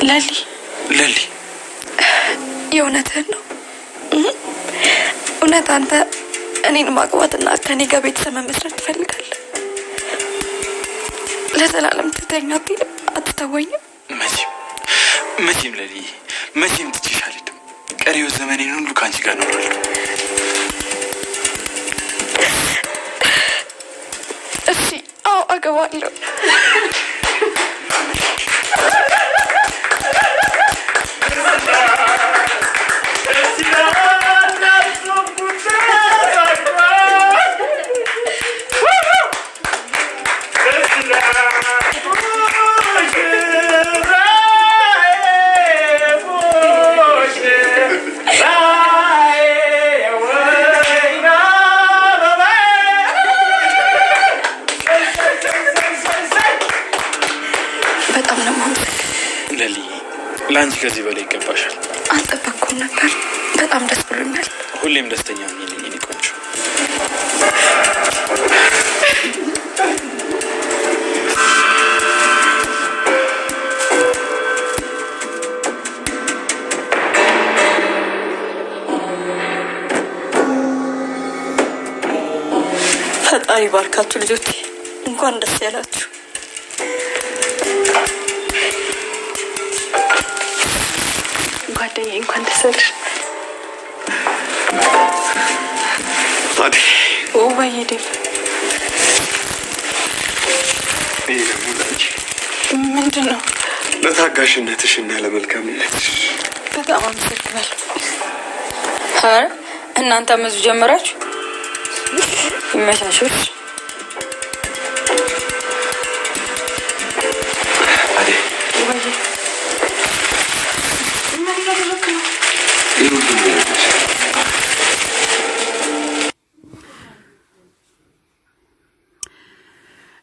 ለሊ የእውነትህን ነው? እውነት አንተ እኔን ማግባትና ከኔ ጋር ቤተሰብ መመስረት ትፈልጋለህ? ለዘላለም ትተኛብኝ አትተወኝም? መቼም ለሊ መቼም ትችሽ አልሄድም። ቀሪው ዘመኔን ሁሉ ከአንቺ ጋር እኖራለሁ። እሺ አዎ አገባለሁ። ለአንቺ ከዚህ በላይ ይገባሻል። አልጠበቅኩም ነበር። በጣም ደስ ብሎኛል። ሁሌም ደስተኛ ነኝ የኔ ቆንጆ። ፈጣሪ ባርካችሁ ልጆቼ፣ እንኳን ደስ ያላችሁ። ጓደኛዬ እንኳን ደስ አለሽ። ታዲ ወይዬ ዴቭ ምንድን ነው? ለታጋሽነትሽ እና ለመልካምነትሽ በጣም አመሰግናለሁ። ኧረ እናንተ መዙ ጀመራችሁ? ይመሻሾች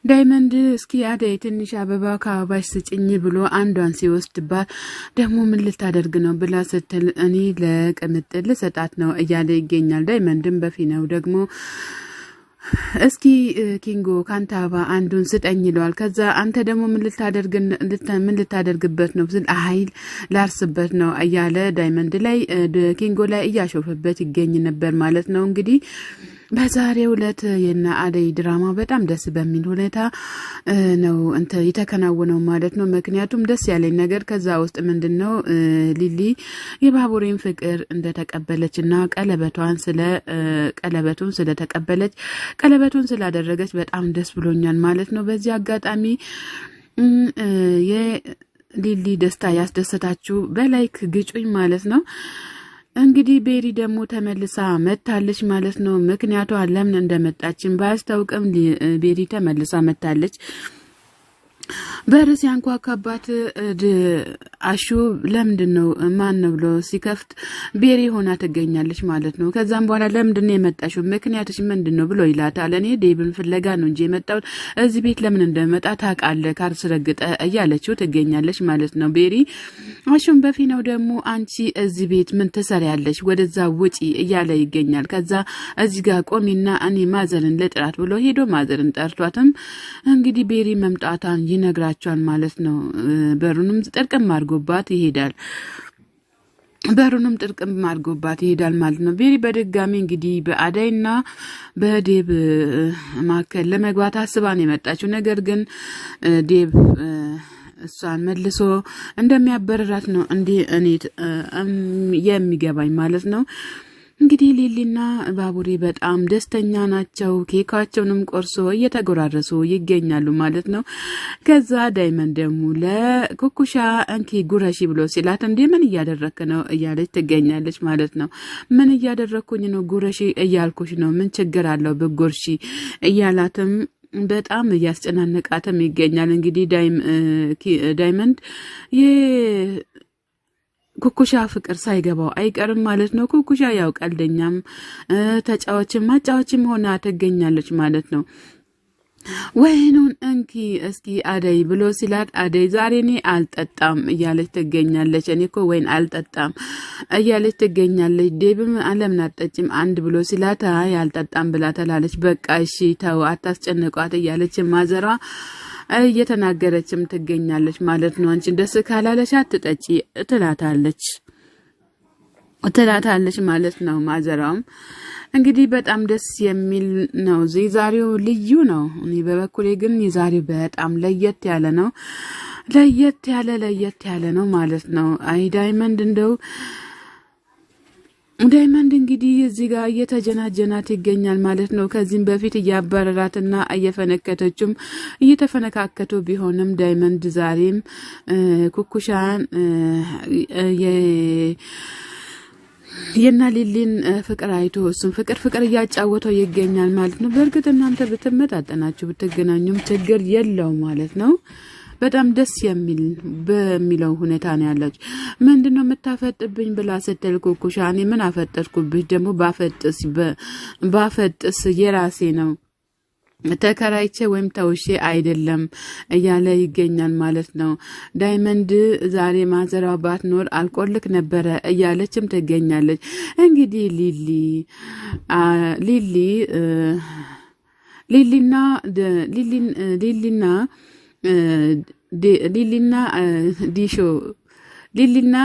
ዳይመንድ እስኪ አደይ ትንሽ አበባ ከአበባሽ ስጭኝ ብሎ አንዷን ሲወስድባት ደግሞ ምን ልታደርግ ነው ብላ ስትል እኔ ለቅምጥል ልሰጣት ነው እያለ ይገኛል። ዳይመንድም በፊነው ደግሞ እስኪ ኪንጎ ካንተ አበባ አንዱን ስጠኝ ይለዋል። ከዛ አንተ ደግሞ ምን ልታደርግበት ነው ስል ኃይል ላርስበት ነው እያለ ዳይመንድ ላይ ኪንጎ ላይ እያሾፈበት ይገኝ ነበር ማለት ነው። እንግዲህ በዛሬው ዕለት የና አደይ ድራማ በጣም ደስ በሚል ሁኔታ ነው የተከናወነው ማለት ነው። ምክንያቱም ደስ ያለኝ ነገር ከዛ ውስጥ ምንድነው ሊሊ የባቡሬን ፍቅር እንደተቀበለችና ቀለበቱን ስለተቀበለች ቀለበቱን ስላደረገች በጣም ደስ ብሎኛል ማለት ነው። በዚህ አጋጣሚ የሊሊ ደስታ ያስደሰታችሁ በላይክ ግጩኝ ማለት ነው። እንግዲህ ቤሪ ደግሞ ተመልሳ መታለች ማለት ነው። ምክንያቷ ለምን እንደመጣችን ባያስታውቅም ቤሪ ተመልሳ መታለች። በርስ ያንኳኳባት አሹ ለምንድነው ማን ነው ብሎ ሲከፍት ቤሪ ሆና ትገኛለች ማለት ነው። ከዛም በኋላ ለምንድነው የመጣሽው ምክንያትሽ ምንድነው ብሎ ይላታል። እኔ ዴብን ፍለጋ ነው እንጂ የመጣሁት እዚህ ቤት ለምን እንደመጣ ታውቃለህ ካርስረግጠ እያለችው ትገኛለች ማለት ነው ቤሪ። አሹም በፊናው ደግሞ አንቺ እዚህ ቤት ምን ትሰሪያለሽ ወደዛ ውጪ እያለ ይገኛል። ከዛ እዚህ ጋር ቆሚና እኔ ማዘርን ልጥራት ብሎ ሄዶ ማዘርን ጠርቷትም እንግዲህ ቤሪ መምጣቷን ይነግራቸዋል ማለት ነው። በሩንም ጥርቅም አድርጎባት ይሄዳል ማለት ነው። ቤሪ በድጋሚ እንግዲህ በአዳይና በዴብ ማከል ለመግባት አስባን የመጣችው ነገር ግን ዴብ እሷን መልሶ እንደሚያበረራት ነው እንዴ እኔ የሚገባኝ ማለት ነው። እንግዲህ ሊሊና ባቡሬ በጣም ደስተኛ ናቸው። ኬካቸውንም ቆርሶ እየተጎራረሱ ይገኛሉ ማለት ነው። ከዛ ዳይመንድ ደግሞ ለኩኩሻ እንኪ ጉረሺ ብሎ ሲላት እንዴ ምን እያደረክ ነው እያለች ትገኛለች ማለት ነው። ምን እያደረኩኝ ነው ጉረሺ እያልኩሽ ነው ምን ችግር አለው በጉርሺ እያላትም በጣም እያስጨናነቃትም ይገኛል። እንግዲህ ዳይመንድ ኩኩሻ ፍቅር ሳይገባው አይቀርም ማለት ነው። ኩኩሻ ያው ቀልደኛም ማጫወችም ሆና ትገኛለች ማለት ነው። ወይኑን እንኪ እስኪ አደይ ብሎ ሲላት አደይ ዛሬ እኔ አልጠጣም እያለች ትገኛለች። እኔ እኮ ወይን አልጠጣም እያለች ትገኛለች። ዴብም ለምን አትጠጪም አንድ ብሎ ሲላት አይ አልጠጣም ብላ ተላለች። በቃ እሺ ተው አታስጨንቋት እያለች ማዘሯ እየተናገረችም ትገኛለች ማለት ነው። አንቺ ደስ ካላለሽ አትጠጪ ትላታለች ማለት ነው። ማዘራውም እንግዲህ በጣም ደስ የሚል ነው። ዛሬው ልዩ ነው። እኔ በበኩሌ ግን የዛሬው በጣም ለየት ያለ ነው። ለየት ያለ ነው ማለት ነው። አይ ዳይመንድ ዳይመንድ እንግዲህ እዚህ ጋር እየተጀናጀናት ይገኛል ማለት ነው። ከዚህም በፊት እያባረራትና እየፈነከተችም እየተፈነካከቱ ቢሆንም ዳይመንድ ዛሬም ኩኩሻን የና ሊሊን ፍቅር አይቶ እሱም ፍቅር እያጫወተው ይገኛል ማለት ነው። በእርግጥ እናንተ ብትመጣጠናችሁ ብትገናኙም ችግር የለው ማለት ነው። በጣም ደስ በሚለው ሁኔታ ነው ያላችሁ። ምንድነው የምታፈጥብኝ ብላ ስትል ኩኩሻኔ ምን አፈጠርኩብሽ ደግሞ ባፈጥስ የራሴ ነው ተከራይቼ ወይም ተውሼ አይደለም እያለ ይገኛል ማለት ነው። ዳይመንድ ዛሬ ማዘራው ባትኖር አልቆልክ ነበረ እያለችም ትገኛለች። እንግዲህ ሊሊና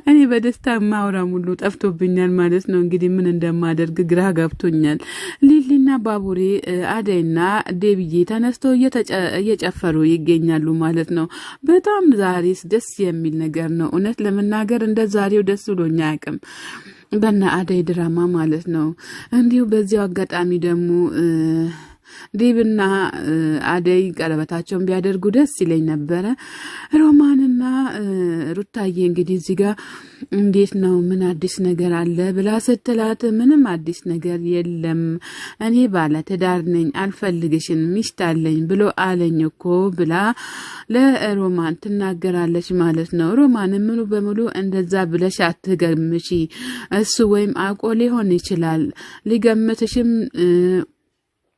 እኔ በደስታ ማውራ ሙሉ ጠፍቶብኛል ማለት ነው። እንግዲህ ምን እንደማደርግ ግራ ገብቶኛል። ሊሊና ባቡሬ አደይና ዴብዬ ተነስተው እየጨፈሩ ይገኛሉ ማለት ነው። በጣም ዛሬስ ደስ የሚል ነገር ነው። እውነት ለመናገር እንደ ዛሬው ደስ ብሎኛ አያውቅም በእነ አደይ ድራማ ማለት ነው። እንዲሁ በዚያው አጋጣሚ ደግሞ ዴብና አደይ ቀለበታቸውን ቢያደርጉ ደስ ይለኝ ነበረ። ሮማንና ሩታዬ እንግዲህ እዚህ ጋር እንዴት ነው ምን አዲስ ነገር አለ ብላ ስትላት ምንም አዲስ ነገር የለም እኔ ባለ ትዳር ነኝ አልፈልግሽም ሚስት አለኝ ብሎ አለኝ እኮ ብላ ለሮማን ትናገራለች ማለት ነው። ሮማን ሙሉ በሙሉ እንደዛ ብለሽ አትገምቺ፣ እሱ ወይም አውቆ ሊሆን ይችላል ሊገምትሽም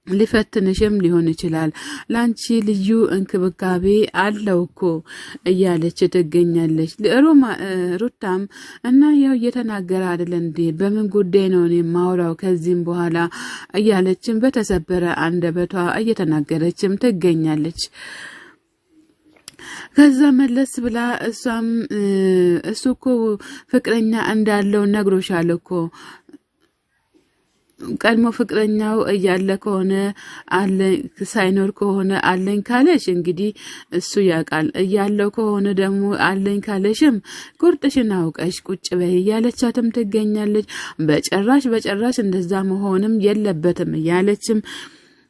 ሊፈትንሽም ሊሆን ይችላል ላንቺ ልዩ እንክብካቤ አለው እኮ እያለች ትገኛለች። ሩታም እና ያው እየተናገረ አይደል እንዴ በምን ጉዳይ ነው እኔ ማውራው ከዚህም በኋላ እያለችም በተሰበረ አንደበቷ እየተናገረችም ትገኛለች። ከዛ መለስ ብላ እሷም እሱ እኮ ፍቅረኛ እንዳለው ነግሮሻል እኮ ቀድሞ ፍቅረኛው እያለ ከሆነ አለ ሳይኖር ከሆነ አለኝ ካለሽ እንግዲህ እሱ ያውቃል እያለው ከሆነ ደግሞ አለኝ ካለሽም ቁርጥሽን አውቀሽ ቁጭ በይ እያለቻትም ትገኛለች። በጭራሽ እንደዛ መሆንም የለበትም እያለችም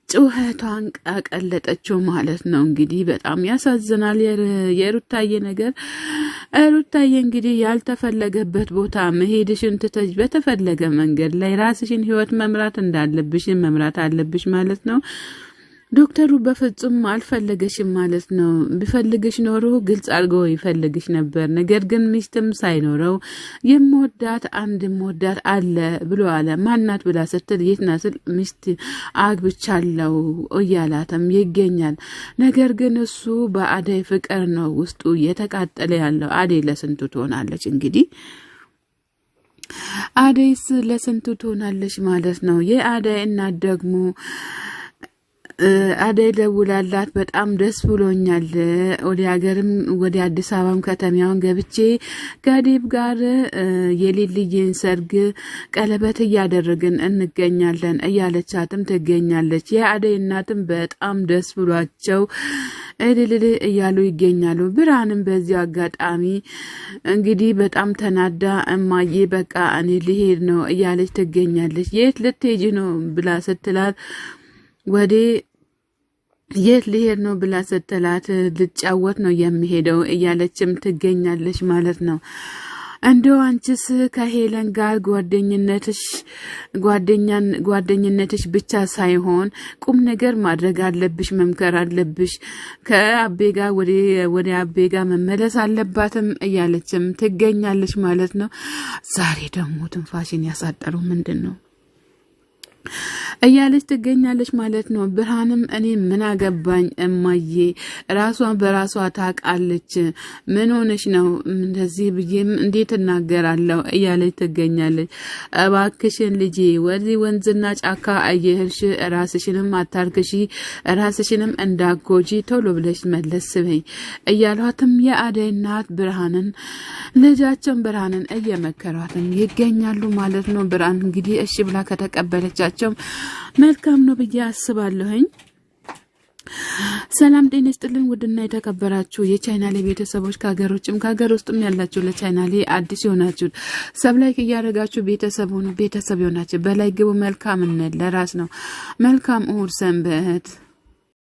ጩኸቷን አቀለጠችው ማለት ነው። እንግዲህ በጣም ያሳዝናል የሩታዬ ነገር። ሩታዬ እንግዲህ ያልተፈለገበት ቦታ መሄድሽን ትተሽ በተፈለገ መንገድ ላይ ራስሽን ህይወት መምራት መምራት አለብሽ ማለት ነው። ዶክተሩ በፍጹም አልፈለገሽም ማለት ነው። ቢፈልግሽ ኖሮ ግልጽ አድርጎ ይፈልግሽ ነበር። ነገር ግን ሚስትም ሳይኖረው የምወዳት አለ ብሎ አለ። ማናት ብላ ስትል የትና ስል ሚስት አግብቻለሁ እያላተም ይገኛል። ነገር ግን እሱ በአደይ ፍቅር ነው ውስጡ የተቃጠለ ያለው። አደይ ለስንቱ ትሆናለች እንግዲህ አደይስ ለስንቱ ትሆናለች ማለት ነው። የአደይ እናት ደግሞ አደይ ደውላላት በጣም ደስ ብሎኛል ወደ ሀገርም ወደ አዲስ አበባም ከተማውን ገብቼ ከዴብ ጋር የሊሊዬን ሰርግ ቀለበት እያደረግን እንገኛለን እያለቻትም ትገኛለች። የአደይ እናትም በጣም ደስ ብሏቸው እልል እያሉ ይገኛሉ። ብርሃንም በዚህ አጋጣሚ እንግዲህ በጣም ተናዳ እማዬ በቃ እኔ ልሄድ ነው እያለች ትገኛለች። የት ልትሄጂ ነው ብላ ስትላት ወደ የት ልሄድ ነው ብላ ስትላት ልጫወት ነው የሚሄደው እያለችም ትገኛለች ማለት ነው። እንደው አንቺስ ከሄለን ጋር ጓደኝነትሽ ብቻ ሳይሆን ቁም ነገር ማድረግ አለብሽ፣ መምከር አለብሽ። ከአቤ ጋር ወደ አቤ ጋር መመለስ አለባትም እያለችም ትገኛለች ማለት ነው። ዛሬ ደግሞ ትንፋሽን ያሳጠሩ ምንድን ነው? እያለች ትገኛለች ማለት ነው። ብርሃንም እኔ ምን አገባኝ እማዬ ራሷ በራሷ ታውቃለች፣ ምን ሆነሽ ነው እንደዚህ ብዬም እንዴት እናገራለሁ እያለች ትገኛለች። እባክሽን ልጄ ወዚህ ወንዝና ጫካ አየህሽ፣ ራስሽንም አታርክሺ፣ ራስሽንም እንዳጎጂ ቶሎ ብለሽ መለስ በይ እያሏትም የአደይ እናት ብርሃንን ልጃቸውን ብርሃንን እየመከሯትም ይገኛሉ ማለት ነው። ብርሃን እንግዲህ እሺ ብላ ከተቀበለቻቸው መልካም ነው ብዬ አስባለሁኝ። ሰላም ጤና ይስጥልኝ ውድና የተከበራችሁ የቻናሌ ቤተሰቦች ከሀገር ውጭም ከሀገር ውስጥም ያላችሁ ለቻናሌ አዲስ የሆናችሁ ሰብስክራይብ እያደረጋችሁ ቤተሰብ ሆኑ። ቤተሰብ የሆናችሁ በላይ ግቡ። መልካምነት ለራስ ነው። መልካም እሁድ ሰንበት።